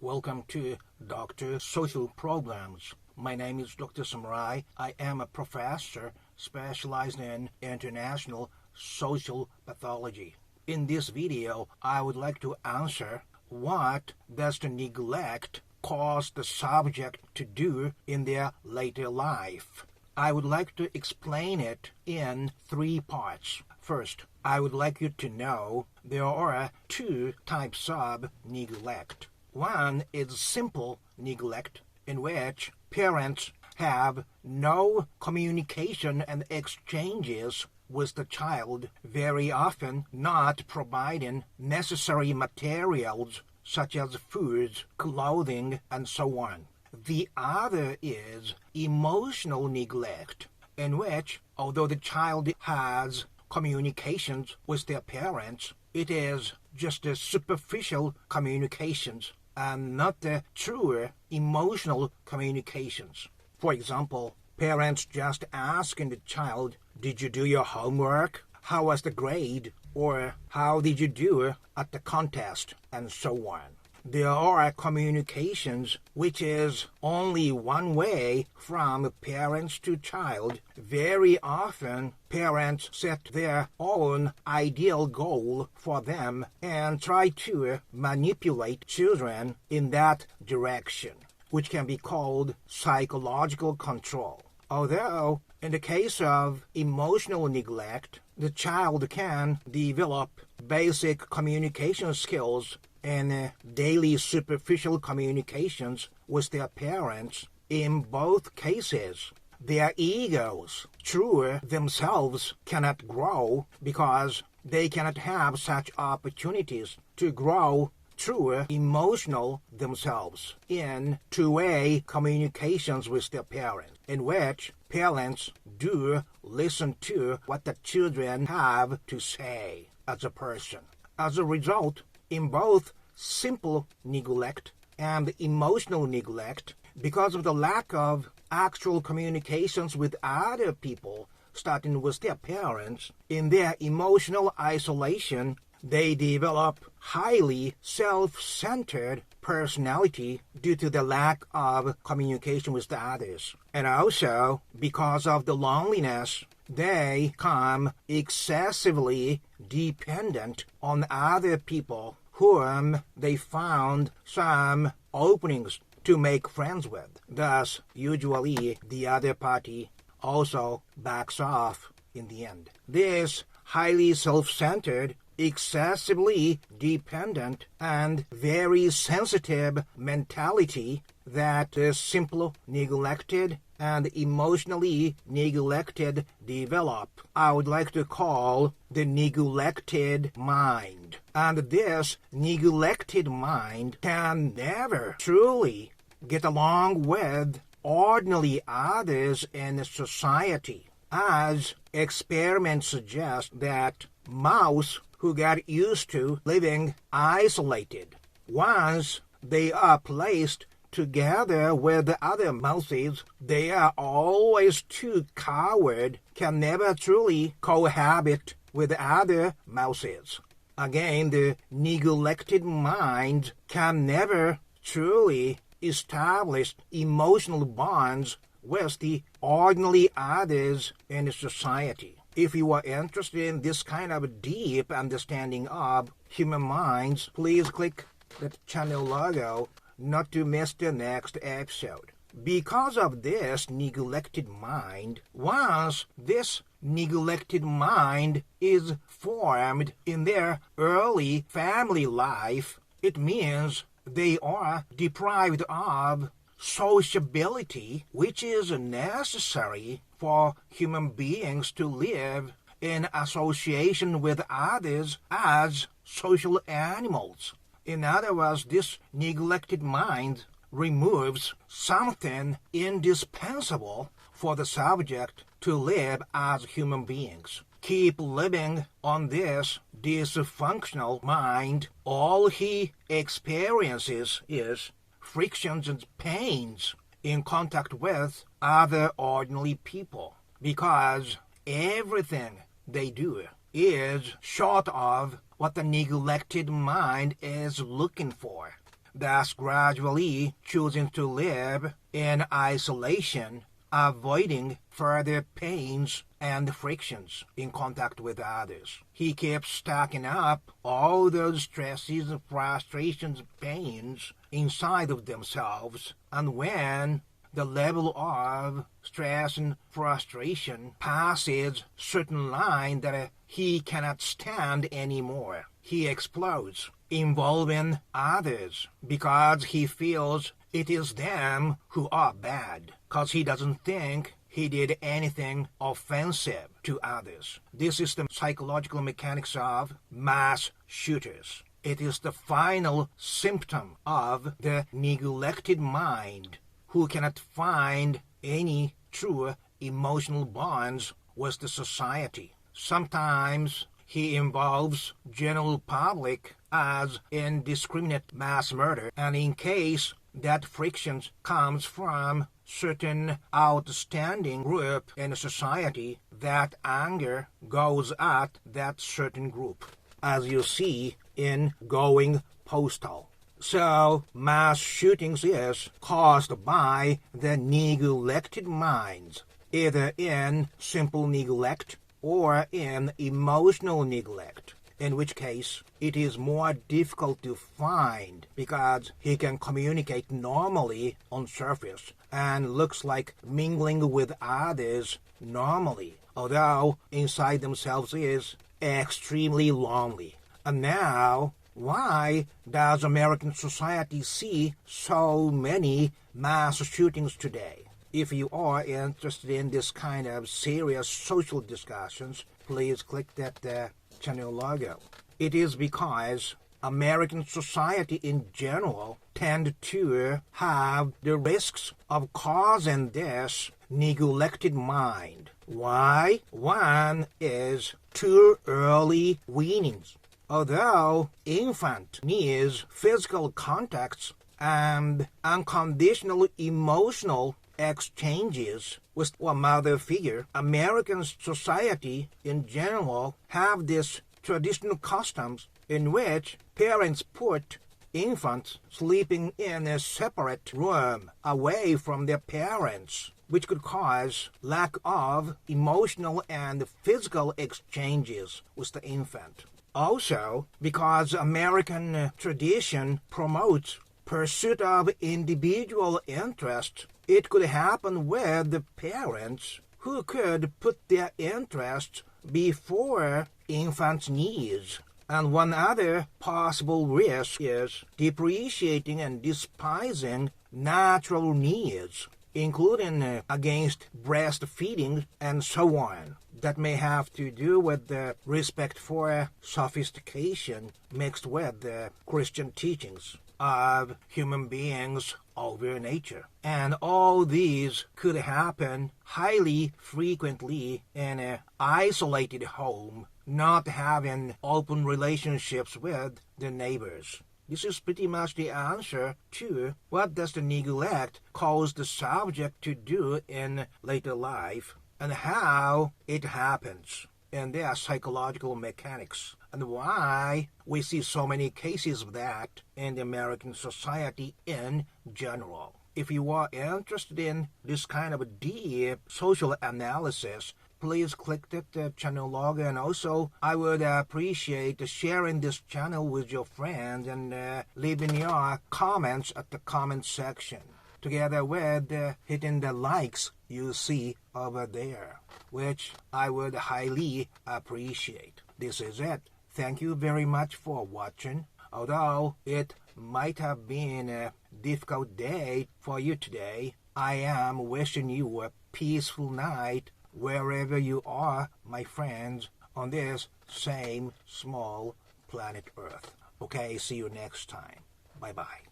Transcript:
Welcome to Dr. Social Programs. My name is Dr. Samurai. I am a professor specialized in international social pathology. In this video, I would like to answer what does the neglect cause the subject to do in their later life. I would like to explain it in 3 parts. First, I would like you to know there are 2 types of neglect. One is simple neglect, in which parents have no communication and exchanges with the child, very often not providing necessary materials such as food, clothing, and so on. The other is emotional neglect, in which, although the child has communications with their parents, it is just the superficial communications and not the truer emotional communications. For example, parents just asking the child, "Did you do your homework? How was the grade?" Or "How did you do at the contest?" and so on. There are communications which is only one way from parents to child. Very often, parents set their own ideal goal for them and try to manipulate children in that direction, which can be called psychological control. Although, in the case of emotional neglect, the child can develop basic communication skills and daily superficial communications with their parents. In both cases, their egos, truer themselves, cannot grow because they cannot have such opportunities to grow truer emotional themselves in two-way communications with their parents, in which parents do listen to what the children have to say as a person. As a result, in both simple neglect and emotional neglect, because of the lack of actual communications with other people, starting with their parents, in their emotional isolation, they develop highly self-centered personality due to the lack of communication with the others. And also, because of the loneliness, they become excessively dependent on other people whom they found some openings to make friends with. Thus, usually the other party also backs off in the end. This highly self-centered, excessively dependent, and very sensitive mentality that the simple neglected and emotionally neglected develop, I would like to call the neglected mind. And this neglected mind can never truly get along with ordinary others in society, as experiments suggest that mouse who get used to living isolated, once they are placed together with the other mouses, they are always too coward, can never truly cohabit with other mouses. Again, the neglected mind can never truly establish emotional bonds with the ordinary others in society. If you are interested in this kind of deep understanding of human minds, please click the channel logo not to miss the next episode. Because of this neglected mind, once this neglected mind is formed in their early family life, it means they are deprived of sociability, which is necessary for human beings to live in association with others as social animals. In other words, this neglected mind removes something indispensable for the subject to live as human beings. Keep living on this dysfunctional mind, all he experiences is frictions and pains in contact with other ordinary people, because everything they do is short of what the neglected mind is looking for. thus gradually choosing to live in isolation, avoiding further pains and frictions in contact with others. He keeps stacking up all those stresses, frustrations, pains inside of themselves, and when the level of stress and frustration passes certain line that he cannot stand anymore, he explodes, involving others, because he feels it is them who are bad, because he doesn't think he did anything offensive to others. This is the psychological mechanics of mass shooters. It is the final symptom of the neglected mind, who cannot find any true emotional bonds with the society. Sometimes he involves general public as indiscriminate mass murder, and in case that friction comes from certain outstanding group in society, that anger goes at that certain group, as you see in Going Postal. So, mass shootings is caused by the neglected minds, either in simple neglect or in emotional neglect, in which case it is more difficult to find because he can communicate normally on surface and looks like mingling with others normally, although inside themselves is extremely lonely. And now, why does American society see so many mass shootings today? If you are interested in this kind of serious social discussions, please click that channel logo. It is because American society in general tend to have the risks of causing this neglected mind. Why? One is too early weanings. Although infant needs physical contacts and unconditional emotional exchanges with a mother figure, American society in general have these traditional customs in which parents put infants sleeping in a separate room away from their parents, which could cause lack of emotional and physical exchanges with the infant. Also, because American tradition promotes pursuit of individual interest, it could happen with the parents who could put their interests before infants' needs. And one other possible risk is depreciating and despising natural needs, including against breastfeeding and so on. That may have to do with the respect for sophistication mixed with the Christian teachings of human beings over nature. And all these could happen highly frequently in an isolated home, not having open relationships with the neighbors. This is pretty much the answer to what does the neglect cause the subject to do in later life and how it happens in their psychological mechanics, and why we see so many cases of that in the American society in general. If you are interested in this kind of deep social analysis, please click that channel logo, and also I would appreciate sharing this channel with your friends and leaving your comments at the comment section, together with hitting the likes you see over there, which I would highly appreciate. This is it. Thank you very much for watching. Although it might have been a difficult day for you today, I am wishing you a peaceful night wherever you are, my friends, on this same small planet Earth. Okay, see you next time. Bye-bye.